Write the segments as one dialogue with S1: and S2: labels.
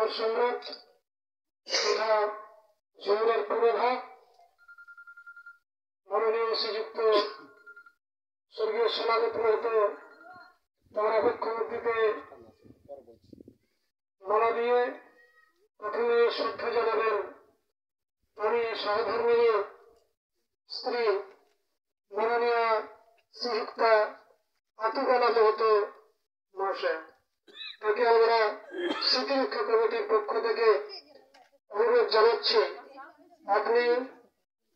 S1: ঝুমুর সম্রাট তথা ঝুমুরের পূর্বভাগ মাননীয় শ্রীযুক্ত স্বর্গীয় সমাগত হতো তার আবেক্ষ মূর্তিতে মালা দিয়ে প্রথমে শ্রদ্ধা জানাবেন আমি সহধর্মিনী স্ত্রী মাননীয় শ্রীযুক্তা আতুবালা মহতো মহাশয়। তাকে আমরা স্মৃতিরক্ষা কমিটির পক্ষ থেকে অনুরোধ জানাচ্ছি আপনি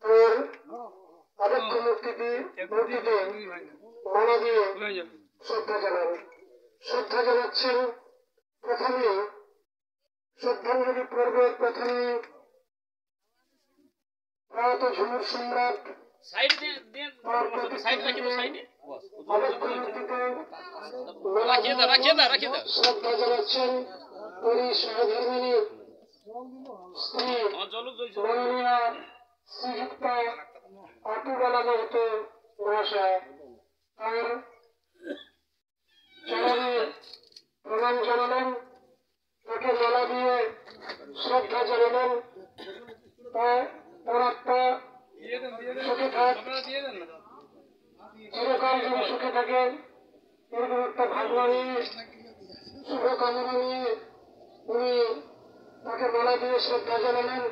S1: তোর আবেক্ষ মূর্তিতে মালা দিয়ে শ্রদ্ধা জানান। শ্রদ্ধা জানাচ্ছেন প্রথমে শ্রদ্ধাঞ্জলি পর্বের প্রথমে প্রয়াত ঝুমুর সম্রাট শ্রদ্ধা জানাচ্ছেন পরি সহধর্মিনী স্ত্রী মাননীয়া শ্রীযুক্তা আতুবালা মহতো মহাশয়। তার চরণে প্রণাম জানালেন, তাকে মালা দিয়ে শ্রদ্ধা জানালেন। তার আত্মা সুখে থাক, চিরকাল যেন সুখে থাকে এরকম একটা ভাবনা নিয়ে শুভকামনা নিয়ে উনি তাকে মালা দিয়ে শ্রদ্ধা জানালেন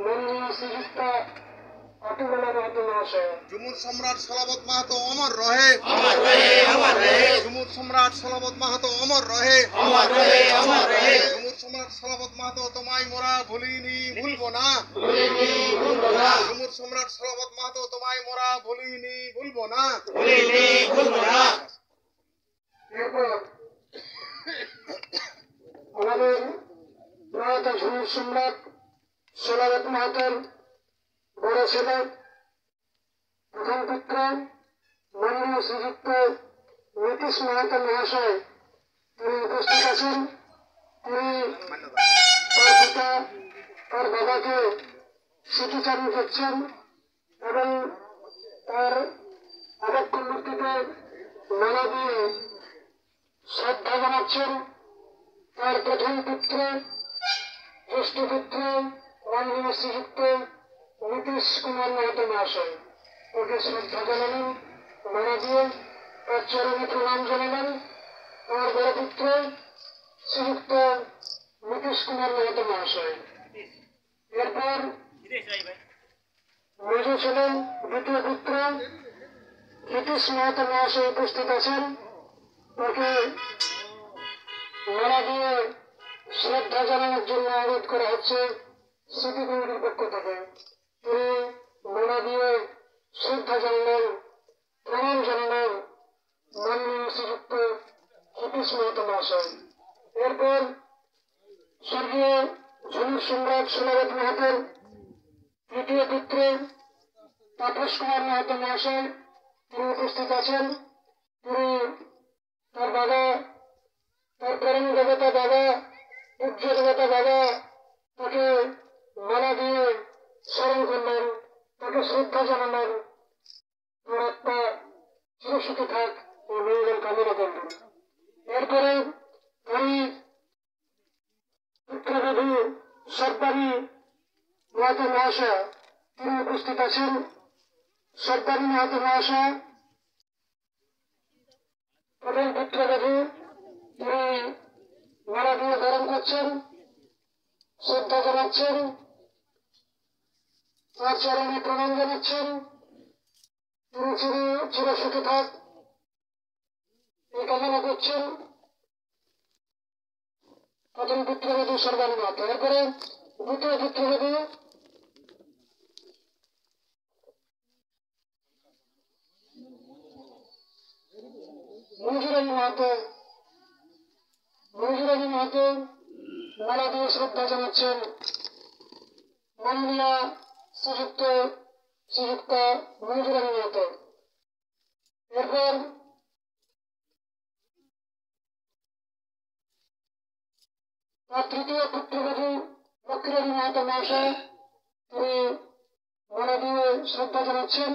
S1: মাননীয় শ্রীযুক্তা আতুবালা মহতো মহাশয়।
S2: ঝুমুর সম্রাট সলাবত মাহাতো অমর রহে, ঝুমুর সম্রাট সলাবত মাহাতো অমর রহে, ঝুমুর সম্রাট সলাবত মাহাতো তোমায় মোরা ভুলিনি ভুলবো না, ঝুমুর সম্রাট সলাবত মাহাতো তোমায় মোরা ভুলিনি ভুলবো না।
S1: এরপর আমাদের প্রয়াত ঝুমুর সম্রাট সলাবত মাহাতোর বড় ছেলে প্রথম পুত্র মাননীয় শ্রীযুক্ত নীতিশ মাহাতো মহাশয় তিনি উপস্থিত আছেন। তিনি তার পিতা তার বাবাকে স্মৃতিচারণ করছেন এবং তার আবেক্ষ মূর্তিতে মালা দিয়ে শ্রদ্ধা জানাচ্ছেন। তার প্রথম পুত্র জ্যেষ্ঠ পুত্র মাননীয় শ্রীযুক্ত নীতিশ কুমার মাহাতো মহাশয় ওকে শ্রদ্ধা জানালেন মালা দিয়ে, তার চরণে প্রণাম জানালেন। তার বড় পুত্র শ্রীযুক্ত নীতিশ কুমার মাহাতো মহাশয়। এরপর মেজ ছিলেন দ্বিতীয় পুত্র নীতিশ মাহাতো মহাশয় উপস্থিত আছেন। তাকে মালা দিয়ে শ্রদ্ধা জানানোর জন্য অনুরোধ করা হচ্ছে স্মৃতি কমিটির পক্ষ থেকে। তিনি মালা দিয়ে শ্রদ্ধা জানালেন, প্রণাম জানালেন মাননীয় শ্রীযুক্ত নীতিশ মাহাতো মহাশয়। এরপর স্বর্গীয় ঝুমুর সম্রাট সলাবত মাহাতোর তৃতীয় পুত্র তাপস কুমার মাহাতো মহাশয় তিনি উপস্থিত আছেন। তিনি তার বাবা, তার পরম দেবতা বাবা, পূজ্য দেবতা বাবা তাকে মালা দিয়ে স্মরণ করলেন, তাকে শ্রদ্ধা জানালেন, তার আত্মা চিরসুখী থাক ও মঙ্গল কামনা করলেন। এরপরে তারই পুত্রবধূ সর্দারি মাহাতো মহাশয় তিনি উপস্থিত আছেন। সর্দারি মাহাতো মহাশয় প্রথম পুত্রবধূ তিনি মালা দিয়ে ধারণ করছেন, শ্রদ্ধা জানাচ্ছেন, তার চরণে প্রণাম জানাচ্ছেন। তিনি চিরসুখী থাক এই কামনা করছেন প্রথম পুত্রবধূ সর্বাণী মাহাতো। এরপরে দ্বিতীয় পুত্রবধূ মঞ্জুরানী মাহাতো মালা দিয়ে শ্রদ্ধা জানাচ্ছেন মাননীয়া শ্রীযুক্তা মঞ্জুরানী মাহাতো। এরপর তার তৃতীয় পুত্রবধূ লক্ষ্মীরানী মাহাতো মহাশয় তিনি মালা দিয়ে শ্রদ্ধা জানাচ্ছেন।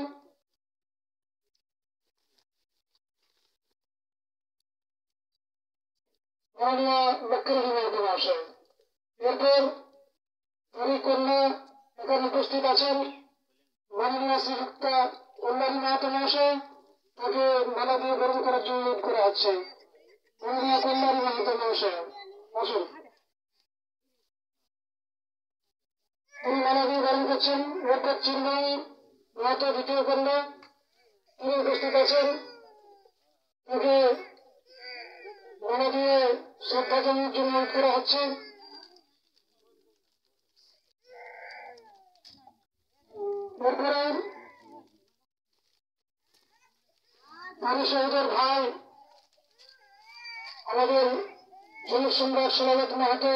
S1: মাননীয়া লক্ষ্মীরানী মাহাতো মহাশয়। এরপর আমি কন্যা এখানে উপস্থিত আছেন মাননীয় শ্রীযুক্ত কল্যাণী মাহাতো মহাশয়, তাকে মালা দিয়ে বরণ করার জন্য অনুরোধ করা হচ্ছে। মাননীয় কল্যাণী মাহাতো মহাশয় আসুন, তিনি মালা দিয়ে বরণ করছেন। এরপর চিন্ময়ী মাহাতো দ্বিতীয় কন্যা, তিনি উপস্থিত আছেন, তাকে মালা দিয়ে শ্রদ্ধা জানানোর জন্য অনুরোধ করা হচ্ছে। এরপরে নারী শহীদের ভাই আমাদের জনক সম্রাট সলাবত মাহাতো,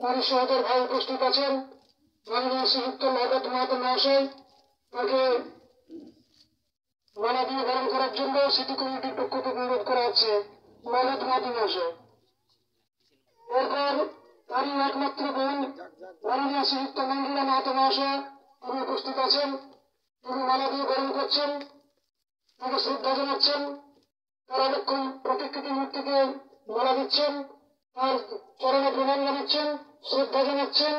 S1: নারী শহীদের ভাই উপস্থিত আছেন। মাননীয় শ্রীযুক্ত লাবত মাহাতো মহাশয়, তাকে মালা দিয়ে বরণ করার জন্য সিটি কমিটির পক্ষ থেকে অনুরোধ করা হচ্ছে। লাবত মাহাতো মহাশয়। এরপর তারই একমাত্র বোন মাননীয় শ্রীযুক্ত মঞ্জুলা মাহাতো মহাশয়, তিনি উপস্থিত আছেন। তিনি মালা দিয়ে বরণ করছেন, তাকে শ্রদ্ধা জানাচ্ছেন। তার অনেকক্ষণ প্রতিকৃতি মূর্তিকে মালা দিচ্ছেন, তার চরণে প্রণাম জানাচ্ছেন, শ্রদ্ধা জানাচ্ছেন,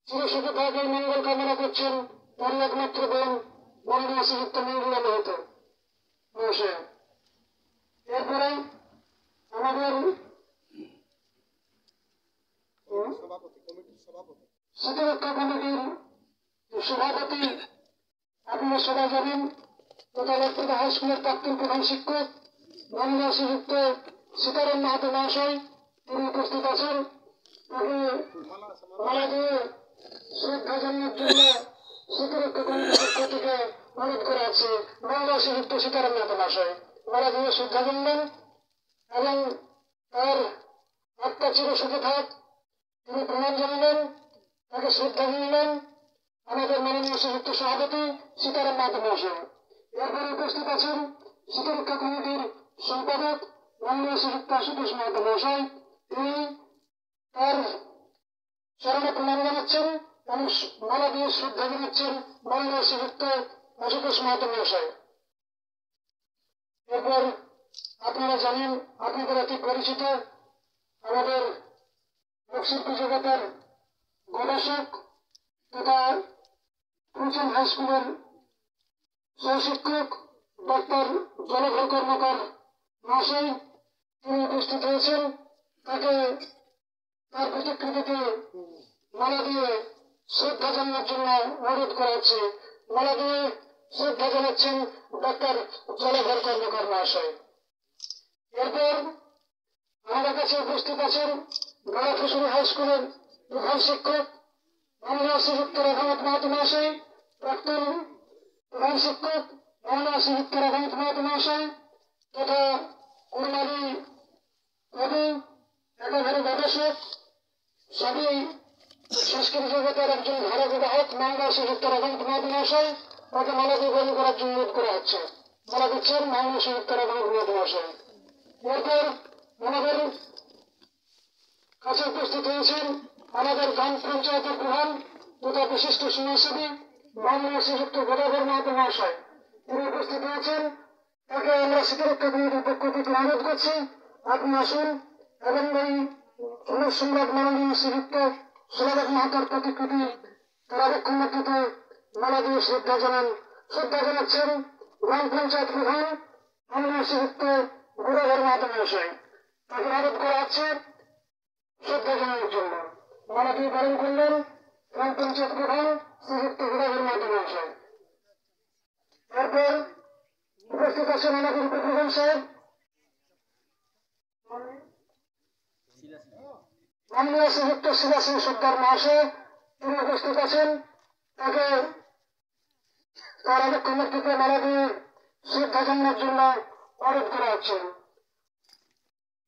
S1: চিরসুখে তাকে মঙ্গল কামনা করছেন। তারই একমাত্র বোন মাননীয় শ্রীযুক্ত মঞ্জুলা মাহাতো মহাশয়। এরপরে আমাদের স্মৃতিরক্ষা কমিটির সভাপতি, আপনারা সবাই জানেন, তথা লক্ষ্মীদা হাই স্কুলের প্রাক্তন প্রধান শিক্ষক মাননীয় শ্রীযুক্ত সীতারাম মাহাতো মহাশয়, তিনি উপস্থিত আছেন। তাকে মালা দিয়ে শ্রদ্ধা জানানোর জন্য স্মৃতিরক্ষা কমিটির পক্ষ থেকে অনুরোধ করা আছে। মাননীয় শ্রীযুক্ত সীতারাম মাহাতো মহাশয় মালা দিয়ে শ্রদ্ধা জানালেন এবং তার আত্মা চিরসুখে থাক, তিনি প্রণাম জানালেন, তাকে শ্রদ্ধা জানালেন আমাদের মাননীয় শ্রীযুক্ত সভাপতি সীতারাম মাহাতো মহাশয়। এরপরে উপস্থিত আছেন স্মৃতিরক্ষা কমিটির সম্পাদক মাননীয় শ্রীযুক্ত আশুতোষ মাহাতো মহাশয়, তিনি তার চরণে প্রণাম জানাচ্ছেন এবং মালা দিয়ে শ্রদ্ধা জানাচ্ছেন মাননীয় শ্রীযুক্ত আশুতোষ মাহাতো মহাশয়। এরপর আপনারা জানেন, আপনাদের অতি পরিচিত আমাদের লোকশিল্পী জগতের গবেষক তথা কুলচান হাই স্কুলের সহশিক্ষক ডক্টর জলধর কর্মকার মহাশয়, তিনি উপস্থিত হয়েছেন। তাকে তার প্রতিকৃতিতে মালা দিয়ে শ্রদ্ধা জানানোর জন্য অনুরোধ করা হচ্ছে। মালা দিয়ে শ্রদ্ধা জানাচ্ছেন ডক্টর জলধর কর্মকার মহাশয়। এরপর আমাদের কাছে উপস্থিত আছেন গাড়াফুসুরি হাই স্কুলের প্রধান শিক্ষক মাননীয় শ্রীযুক্ত রঘুনাথ মাহাতো মহাশয়, প্রাক্তন প্রধান শিক্ষক মাননীয় শ্রীযুক্ত রঘুনাথ মাহাতো মহাশয় তথা কর্মালী কবি, একাধারে গবেষক, সবই সংস্কৃতি জগতের একজন ধারক বাহক মাননীয় শ্রীযুক্ত রঘুনাথ মাহাতো মহাশয়, তাকে মালা দিয়ে বরণ করার জন্য অনুরোধ করা হচ্ছে। মালা দিচ্ছেন মাননীয় শ্রীযুক্ত রঘুনাথ মাহাতো মহাশয়। এরপর আমাদের কাছে উপস্থিত হয়েছেন আমাদের গ্রাম পঞ্চায়েতের প্রধান তথা বিশিষ্ট সমাজসেবী মাননীয় শ্রীযুক্ত গদাধর মাহাতো মহাশয়, তিনি উপস্থিত হয়েছেন। তাকে আমরা স্মৃতিরক্ষা কমিটির পক্ষ থেকে অনুরোধ করছি, আপনি আসুন এবং এই জনক সম্রাট মাননীয় শ্রীযুক্ত সলাবত মাহাতোর প্রতিকৃতি তার আবেক্ষণ মধ্যে মালা দিয়ে শ্রদ্ধা জানাচ্ছেন গ্রাম পঞ্চায়েত প্রধান মাননীয় শ্রীযুক্ত গদাধর মাহাতো মহাশয়। তাকে অনুরোধ করা হচ্ছে শ্রদ্ধা জানানোর জন্য। মালা দিয়ে বরণ করলেন গ্রাম পঞ্চায়েত প্রধান শ্রীযুক্ত গদাধর মাহাতো মহাশয়। এরপর উপস্থিত আছেন আমাদের উপপ্রধান সাহেব মাননীয় শ্রীযুক্ত শিলা সিং সর্দার মহাশয়, তিনি উপস্থিত আছেন। তাকে তার আবেক্ষণ মূর্তিতে মালা দিয়ে শ্রদ্ধা জানানোর জন্য অনুরোধ করা হচ্ছে।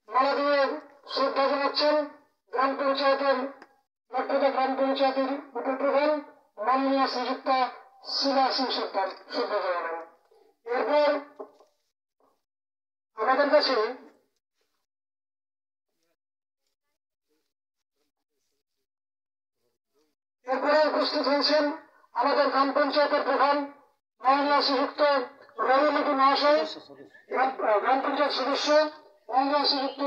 S1: মালা দিয়ে শ্রদ্ধা জানাচ্ছেন গ্রাম পঞ্চায়েতের গ্রাম পঞ্চায়েতের উপপ্রধান মাননীয় শ্রীযুক্ত শিলা সিং সর্দার শ্রদ্ধা জানালেন। এরপর আমাদের কাছে এরপরে উপস্থিত হয়েছেন আমাদের গ্রাম পঞ্চায়েতের প্রধান মাননীয় শ্রীযুক্ত রবীন্দ্র মহাশয়, গ্রাম পঞ্চায়েত সদস্য মাননীয় শ্রীযুক্ত